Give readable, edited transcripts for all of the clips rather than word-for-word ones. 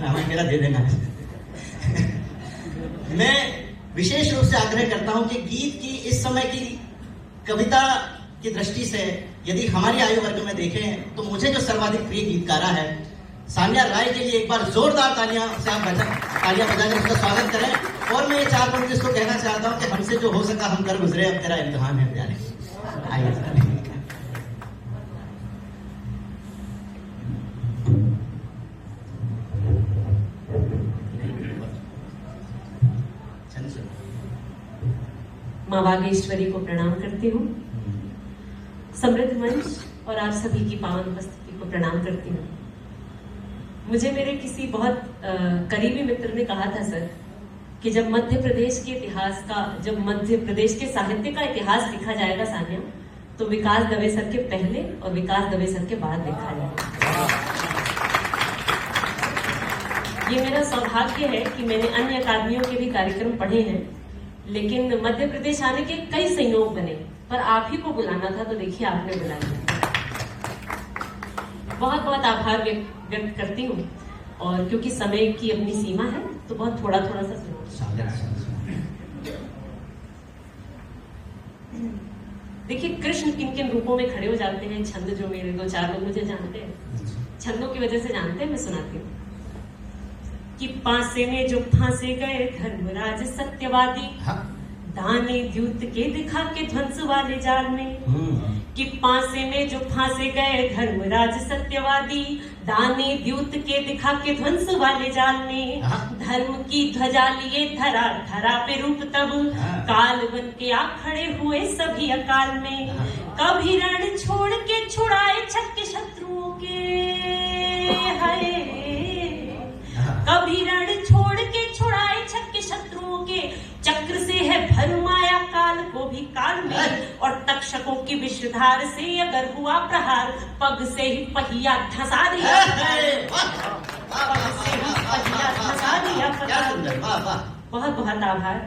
रामायण मेरा दे देना। मैं विशेष रूप से आग्रह करता हूं कि गीत की इस समय की कविता की दृष्टि से यदि हमारी आयु वर्ग में देखें तो मुझे जो सर्वाधिक प्रिय गीतकारा है सान्या राय के लिए एक बार जोरदार तालियां से आप तालियां बजाकर उसका स्वागत करें। और मैं ये 4 पंक्ति इसको कहना चाहता हूं कि हमसे जो हो सका हम कर गुजरे, अब तेरा इम्तिहान है प्यारे। आइए माँ बागेश्वरी को प्रणाम करती हूँ, समृद्ध मंच और आप सभी की पावन उपस्थिति को प्रणाम करती हूँ। मुझे मेरे किसी बहुत करीबी मित्र ने कहा था सर कि जब मध्य प्रदेश के इतिहास का, जब मध्य प्रदेश के साहित्य का इतिहास लिखा जाएगा सान्या, तो विकास दवे सर के पहले और विकास दवे सर के बाद लिखा जाएगा। ये मेरा सौभाग्य है कि मैंने अन्य अकादमियों के भी कार्यक्रम पढ़े हैं, लेकिन मध्य प्रदेश आने के कई संयोग बने, पर आप ही को बुलाना था तो देखिए आपने बुलाया। बहुत बहुत आभार व्यक्त करती हूँ, और क्योंकि समय की अपनी सीमा है तो बहुत थोड़ा थोड़ा सा सुनो। देखिए कृष्ण किन किन रूपों में खड़े हो जाते हैं, छंद जो मेरे 2-4 लोग मुझे जानते हैं, छंदों की वजह से जानते हैं, मैं सुनाती हूँ कि पासे में जो फांसे गए धर्मराज सत्यवादी, दाने द्यूत के दिखा के ध्वंस वाले जाल में, कि पासे में जो फांसे गए धर्मराज सत्यवादी, दाने द्यूत के दिखा के ध्वंस वाले जाल में, धर्म की ध्वजा लिए धरा धरा पे रूप तब, काल बन के आ खड़े हुए सभी अकाल में, कभी रण छोड़ के छुड़ाए छक्के शत्रुओं के, हाय कभी रण छोड़ के छुड़ाए छक्के शत्रुओं के, चक्र से है भरमाया काल को भी काल में, और तक्षकों की विषधार से अगर हुआ प्रहार, पग से ही पहिया धंसा दिया, पग से ही पहिया धंसा दिया। बहुत बहुत आभार।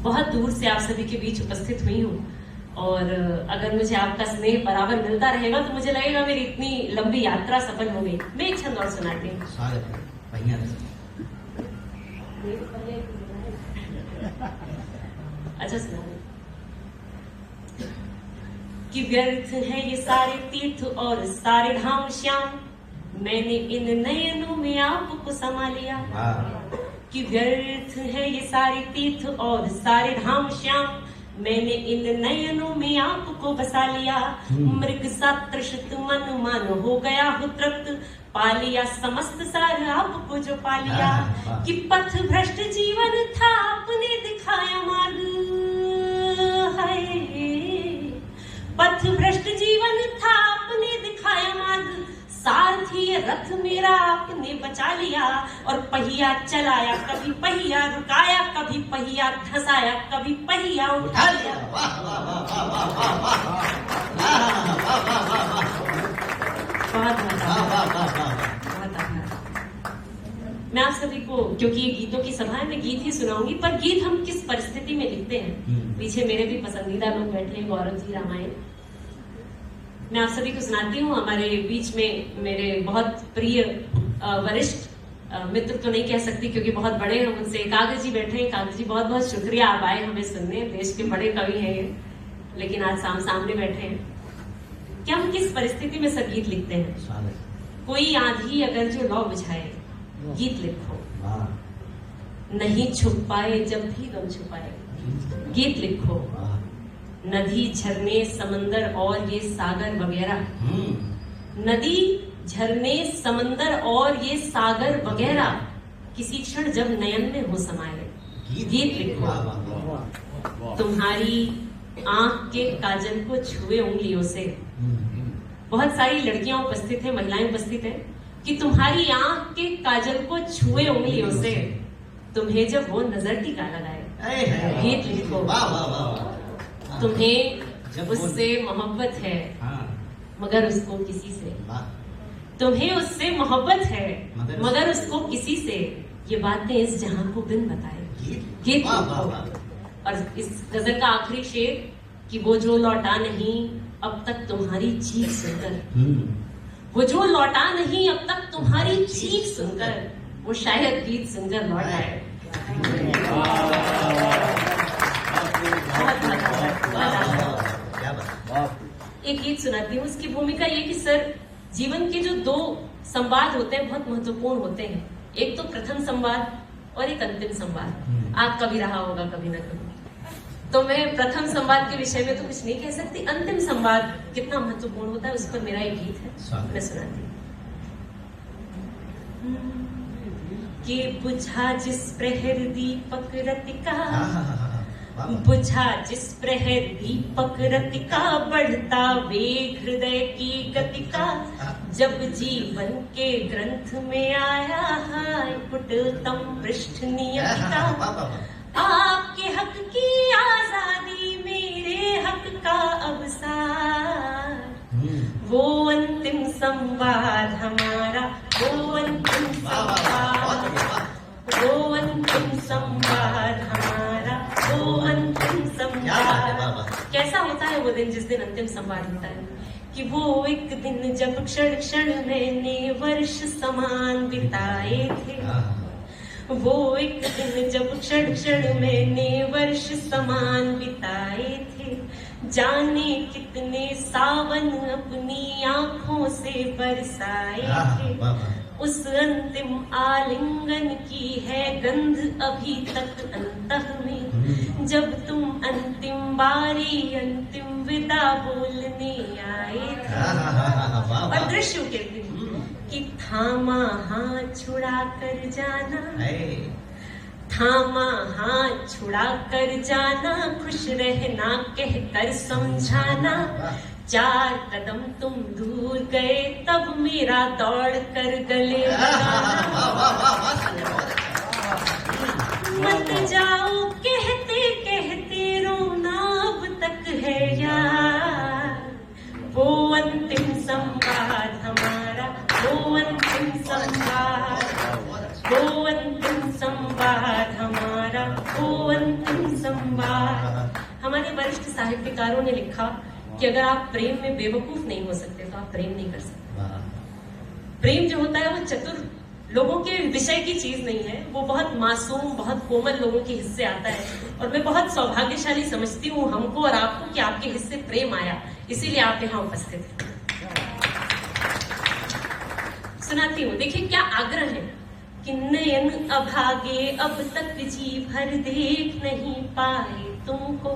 बहुत दूर से आप सभी के बीच उपस्थित हुई हूँ, और अगर मुझे आपका स्नेह बराबर मिलता रहेगा तो मुझे लगेगा मेरी इतनी लंबी यात्रा सफल हो गई। मैं एक छंद और सुनाती हूँ। अच्छा सुना कि व्यर्थ है ये सारे तीर्थ और सारे धाम श्याम, मैंने इन नयनों में आपको समा लिया, कि व्यर्थ है ये सारे तीर्थ और सारे धाम श्याम, मैंने इन नयनों में आपको बसा लिया, मृग सा तृषित मन मन हो गया हो तृप्त, पा लिया समस्त सार आपको जो पा लिया, कि पथ भ्रष्ट जीवन था आपने दिखाया मार्ग, हाय पथ भ्रष्ट जीवन था आपने दिखाया मार्ग, सारथी रथ मेरा आपने बचा लिया, और पहिया चलाया कभी पहिया रुकाया, कभी पहिया धंसाया कभी पहिया उठा लिया। मैं आप सभी को, क्योंकि ये गीतों की सभा है, मैं गीत ही सुनाऊंगी, पर गीत हम किस परिस्थिति में लिखते हैं, पीछे मेरे भी पसंदीदा लोग बैठे हैं, गौरव जी रामायण, मैं आप सभी को सुनाती हूँ। हमारे बीच में मेरे बहुत प्रिय वरिष्ठ मित्र तो नहीं कह सकती क्योंकि बहुत बड़े हैं मुझसे, कागज जी बैठे हैं। कागज जी बहुत बहुत शुक्रिया, आप आए हमें सुनने, देश के बड़े कवि हैं ये, लेकिन आज सामने बैठे हैं। कि हम किस परिस्थिति में सब गीत लिखते हैं। कोई आंधी अगर जो लौ बुझाए, गीत लिखो, नहीं छुप पाए जब भी गम छुपाए, गीत लिखो, नदी झरने समंदर और ये सागर वगैरह, नदी झरने समंदर और ये सागर वगैरह किसी क्षण जब नयन में हो समाये, गीत लिखो, तुम्हारी आंख के काजल को छुए उंगलियों से। बहुत सारी लड़कियां उपस्थित हैं, महिलाएं उपस्थित हैं, कि तुम्हारी आंख के काजल को छुए उंगलियों से, तुम्हें जब वो नजर टीका लगाए, गीत लिखो, तुम्हें उससे मोहब्बत है मगर उसको किसी से, तुम्हें उससे मोहब्बत है मगर उसको किसी से, ये बातें इस जहां को बिन बताए, गीत लिखो। और इस गजल का आखिरी शेर कि वो जो लौटा नहीं अब तक तुम्हारी चीख सुनकर, वो जो लौटा नहीं अब तक तुम्हारी चीख सुनकर, वो शायद गीत सुनकर लौट आए। एक गीत सुनाती हूँ, उसकी भूमिका ये कि सर जीवन के जो दो संवाद होते हैं बहुत महत्वपूर्ण होते हैं। एक तो प्रथम संवाद और एक अंतिम संवाद। आपका भी रहा होगा कभी ना कभी। तो मैं प्रथम संवाद के विषय में तो कुछ नहीं कह सकती, अंतिम संवाद कितना महत्वपूर्ण होता है उस पर मेरा एक गीत है, मैं सुनाती हूँ। कि बुझा जिस प्रहर दीपक रतिका, बुझा जिस प्रहर दीपक रतिका, बढ़ता वेग हृदय की गतिका, जब जीवन के ग्रंथ में आया हाय कुटिलतम पृष्ठ नियतिका। आपके हक की आजादी मेरे हक का अवसार, वो अंतिम संवाद हमारा, वो अंतिम संवाद, वो अंतिम संवाद हमारा, वो अंतिम संवाद। कैसा होता है वो दिन जिस दिन अंतिम संवाद होता है? कि वो एक दिन जब क्षण क्षण मैंने वर्ष समान बिताए थे, वो एक दिन जब क्षण क्षण मैंने वर्ष समान बिताए थे, जाने कितने सावन अपनी आंखों से बरसाए थे। उस अंतिम आलिंगन की है गंध अभी तक अंतः में, जब तुम अंतिम बारी अंतिम विदा बोलने आए थे। और दृश्य कहते हैं कि थामा हाथ छुड़ा कर जाना, थामा हाथ छुड़ा कर जाना, खुश रहना कह कर समझाना, 4 कदम तुम दूर गए तब मेरा दौड़ कर गले मत जाओ कहते कहते रोना अब तक है यार, वो अंतिम संवाद हमारा, वो अंतिम संवाद, वो अंतिम संवाद हमारा, वो अंतिम संवाद। हमारे वरिष्ठ साहित्यकारों ने लिखा कि अगर आप प्रेम में बेवकूफ नहीं हो सकते तो आप प्रेम नहीं कर सकते। प्रेम जो होता है वो चतुर लोगों के विषय की चीज नहीं है, वो बहुत मासूम, बहुत कोमल लोगों के हिस्से आता है। और मैं बहुत सौभाग्यशाली समझती हूँ हमको और आपको कि आपके हिस्से प्रेम आया, इसीलिए आप यहाँ उपस्थित हैं। सुनाती हूँ, देखिए क्या आग्रह है कि नयन अभागे अब तक जी भर देख नहीं पाए तुमको।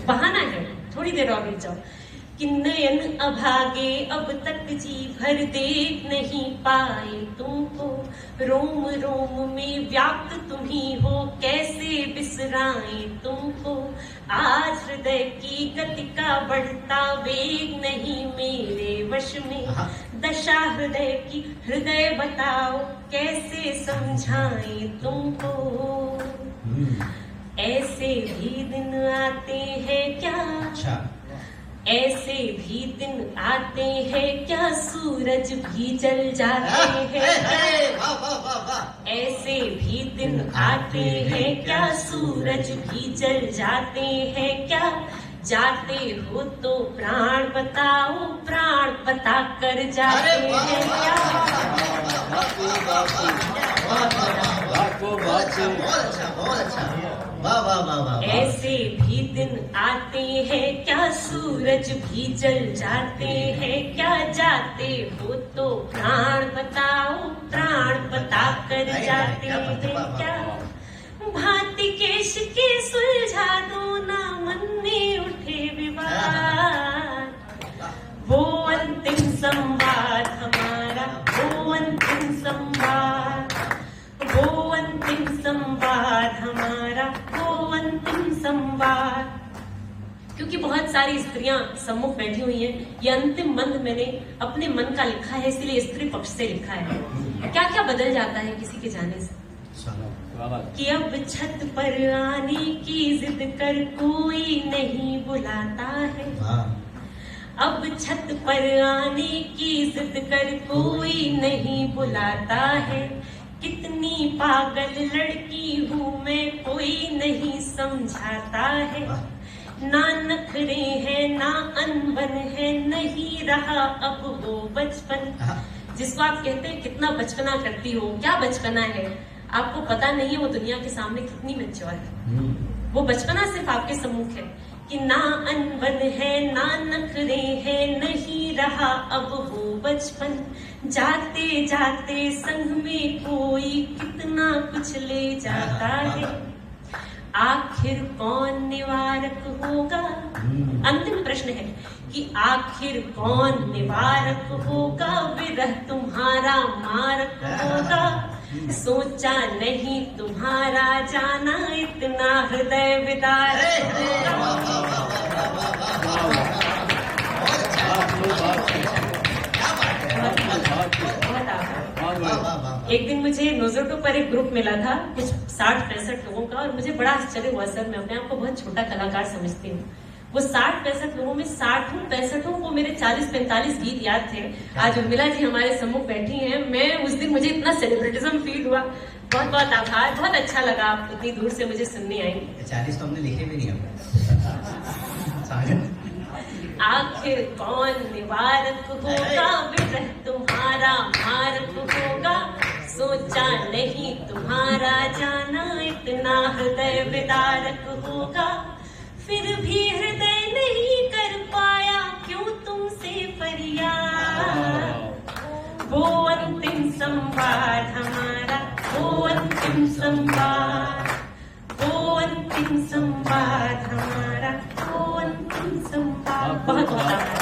बहाना है, थोड़ी देर और रुक जाओ। कि नयन अभागे अब तक जी भर देख नहीं पाए तुमको, रोम रोम में व्याप्त तुम ही हो कैसे बिसराए तुमको। आज हृदय की गति का बढ़ता वेग नहीं मेरे वश में, दशा हृदय की हृदय बताओ कैसे समझाए तुमको। ऐसे भी दिन आते हैं क्या, ऐसे भी दिन आते हैं क्या, सूरज भी जल जाते हैं। ऐसे भी दिन आते हैं क्या, सूरज भी जल जाते हैं क्या। जाते हो तो प्राण बताओ, प्राण बता कर जाते हैं क्या। ऐसे भी दिन आते हैं क्या, सूरज भी जल जाते हैं क्या। जाते हो तो प्राण बताओ, प्राण बता कर जाते हैं क्या। भांति केश के सुलझा दो ना मन में उठे विवाद, वो अंतिम संवाद हमारा, वो अंतिम संवाद, वो अंतिम संवाद हमारा, वो अंतिम संवाद। क्योंकि बहुत सारी स्त्रियां सम्मुख बैठी हुई हैं, ये अंतिम मंद मैंने अपने मन का लिखा है, इसलिए स्त्री पक्ष से लिखा है। क्या क्या बदल जाता है किसी के जाने से, कि अब छत पर आने की जिद कर कोई नहीं बुलाता है। अब छत पर आने की जिद कर कोई नहीं बुलाता है। कितनी पागल लड़की हूँ मैं कोई नहीं समझाता है। ना नखरे हैं ना अनबन है, नहीं रहा अब वो बचपन। जिसको आप कहते हैं कितना बचपना करती हो, क्या बचपना है, आपको पता नहीं है वो दुनिया के सामने कितनी मैच्योर है। वो बचपना सिर्फ आपके सम्मुख है कि ना अनबन है ना नखरे हैं, नहीं रहा अब वो बचपन। जाते जाते संग में कोई कितना कुछ ले जाता है, आखिर कौन निवारक होगा। अंतिम प्रश्न है कि आखिर कौन निवारक होगा, विरह तुम्हारा मारक होगा। सोचा नहीं तुम्हारा जाना, इतना हृदय विदारक होगा। एक दिन मुझे नोजोटो पर एक ग्रुप मिला था कुछ 60-65 लोगों का, और मुझे बड़ा आश्चर्य हुआ। सर, मैं अपने आप को बहुत छोटा कलाकार समझती हूँ। वो 60-65 लोगों में 60-65 को मेरे 40-45 गीत याद थे। आज उर्मिला जी हमारे सम्मुख बैठी हैं। मैं उस दिन, मुझे इतना सेलिब्रिटिज्म फील हुआ। बहुत बहुत आभार, बहुत अच्छा लगा आप इतनी दूर से मुझे सुनने आई। 40 तो हमने लिखे भी नहीं। आखिर कौन निवारक होगा, विरह तुम्हारा मारक होगा। सोचा नहीं तुम्हारा जाना, इतना हृदय विदारक होगा। फिर भी हृदय नहीं कर पाया क्यों तुमसे फरियाद। वो अंतिम संवाद हमारा, वो अंतिम संवाद, वो अंतिम संवाद हमारा, वो अंतिम संवाद। बहुत बहुत आभार।